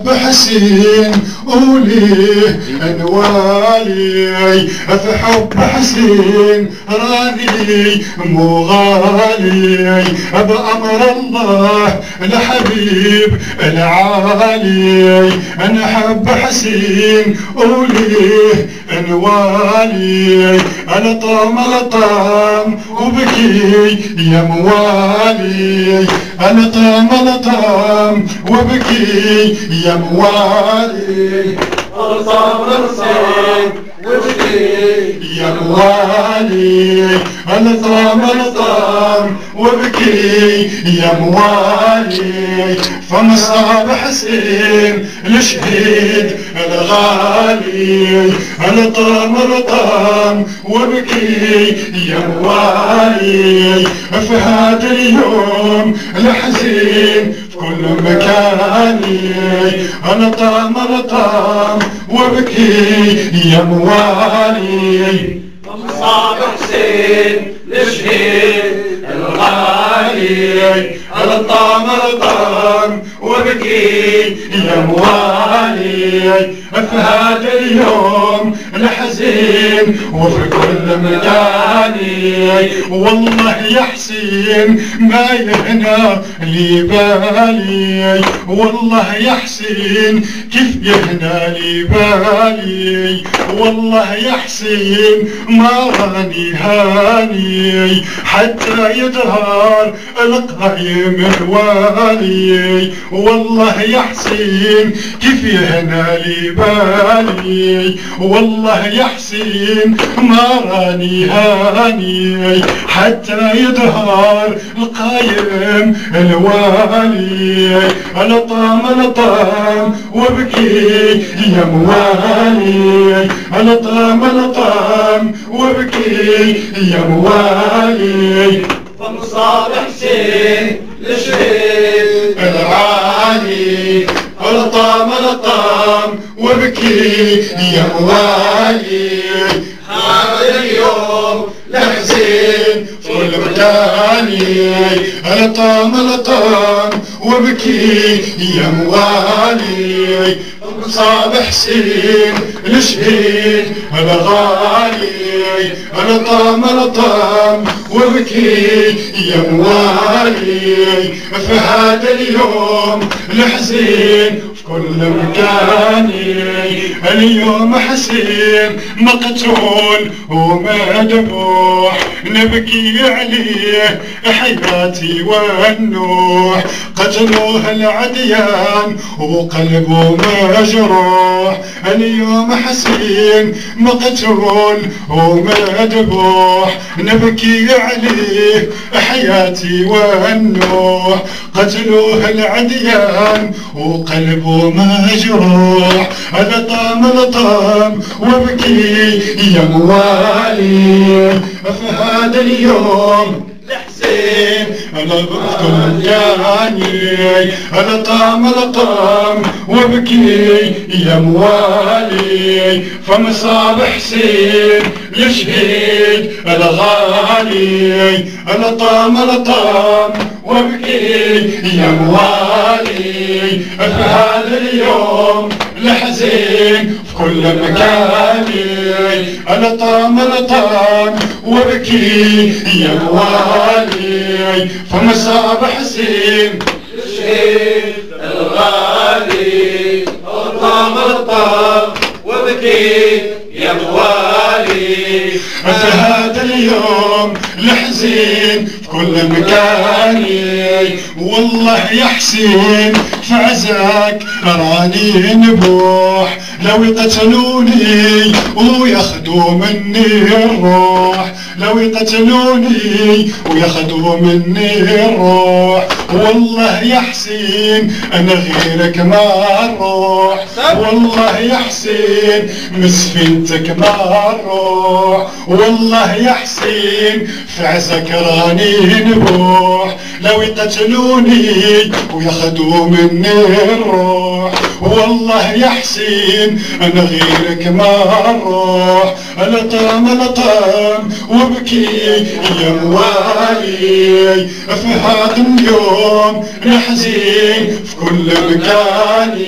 حب حسين وليه انوالي، في حب حسين راني مو غالي، بأمر الله لحبيب العالي. انا حب حسين وليه انوالي، الطام الطام وبكي يا موالي، الطام الطام وبكي يا موالي، الطام الطام وبكي يا موالي، الطام الطام وبكي يا موالي. فمصاب حسين الشهيد الغالي، الطام الطام وبكي يا موالي. في هذا اليوم الحزين في كل مكاني، الطام الطام وبكي يا موالي. مصاب حسين الشهيد الغالي، الطام الطام وبكي يا موالي. في هذا اليوم الحزين وفي كل مكاني، والله يا حسين ما يهنا لي بالي، والله يا حسين كيف يهنا لي بالي، والله يا حسين ما راني هاني حتى يظهر القايم الوالي، والله يا حسين كيف يهنا لي بالي، والله يا حسين ما راني هاني حتى يظهر القايم الوالي. الطام الطام وبكي يا موالي، الطام الطام وبكي يا موالي. فمصاب حسين الشهيد العالي، الطام الطام وبكي يا موالي. هذا اليوم لحزين في كل مكاني، الطام الطام وبكي يا موالي. مصاب حسين الشهيد الغالي، الطام الطام وبكي يا موالي. في هذا اليوم الحزين في كل مكاني، اليوم حسين مقتول ومذبوح، نبكي عليه حياتي والنوح. قتلوه العديان وقلبه مجروح، اليوم حسين مقتول ومذبوح، نبكي عليه حياتي والنوح. قتلوه العديان وقلبه مجروح، الطام الطام وبكي يا موالي. في هذا اليوم الحسين انا بكل جاني، الطام الطام وبكي يا موالي. فمصاب حسين الشهيد الغالي، الطام الطام وبكي يا موالي. في هذا اليوم الحزين في كل مكاني، الطام الطام وبكي يا موالي. فمصاب حسين الشهيد الغالي، الطام الطام وبكي يا موالي. في هذا اليوم الحزين في كل مكاني، والله يا حسين في عزاك راني نبوح، لو يقتلوني وياخذوا مني الروح، لو يقتلوني وياخذوا مني الروح. والله يا حسين انا غيرك ما اروح، والله يا حسين مسفينتك ما اروح، والله يا حسين في عزك راني نبوح، لو يقتلوني وياخذوا مني الروح. والله يا حسين انا غيرك ما اروح، الطام الطام وبكي يا موالي. في هذا اليوم الحزين في كل مكاني.